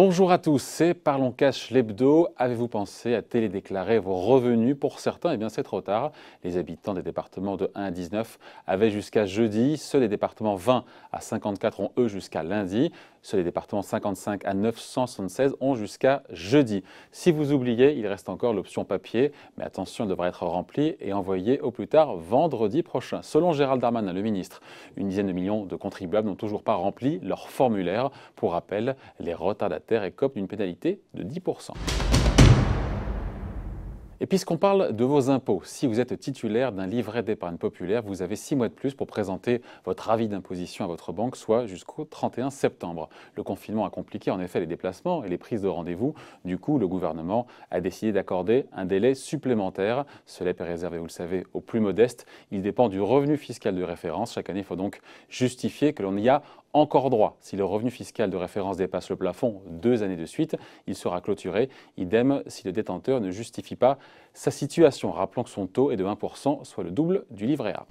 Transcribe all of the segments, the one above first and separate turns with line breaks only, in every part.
Bonjour à tous, c'est Parlons Cash l'hebdo. Avez-vous pensé à télédéclarer vos revenus? Pour certains, eh bien c'est trop tard. Les habitants des départements de 1 à 19 avaient jusqu'à jeudi. Ceux des départements 20 à 54 ont eux jusqu'à lundi. Ceux des départements 55 à 976 ont jusqu'à jeudi. Si vous oubliez, il reste encore l'option papier, mais attention, elle devra être remplie et envoyée au plus tard vendredi prochain. Selon Gérald Darmanin, le ministre, une dizaine de millions de contribuables n'ont toujours pas rempli leur formulaire. Pour rappel, les retardataires écopent d'une pénalité de 10%. Et puisqu'on parle de vos impôts, si vous êtes titulaire d'un livret d'épargne populaire, vous avez 6 mois de plus pour présenter votre avis d'imposition à votre banque, soit jusqu'au 31 septembre. Le confinement a compliqué en effet les déplacements et les prises de rendez-vous. Du coup, le gouvernement a décidé d'accorder un délai supplémentaire. Cela est réservé, vous le savez, aux plus modestes. Il dépend du revenu fiscal de référence. Chaque année, il faut donc justifier que l'on y a encore droit. Si le revenu fiscal de référence dépasse le plafond 2 années de suite, il sera clôturé. Idem si le détenteur ne justifie pas sa situation. Rappelons que son taux est de 1%, soit le double du livret A.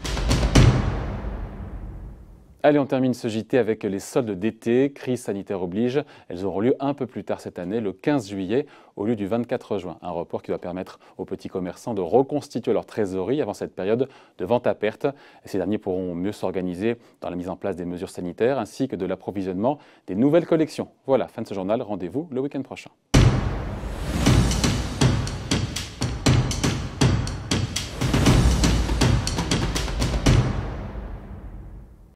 Allez, on termine ce JT avec les soldes d'été. Crise sanitaire oblige. Elles auront lieu un peu plus tard cette année, le 15 juillet, au lieu du 24 juin. Un report qui doit permettre aux petits commerçants de reconstituer leur trésorerie avant cette période de vente à perte. Ces derniers pourront mieux s'organiser dans la mise en place des mesures sanitaires ainsi que de l'approvisionnement des nouvelles collections. Voilà, fin de ce journal. Rendez-vous le week-end prochain.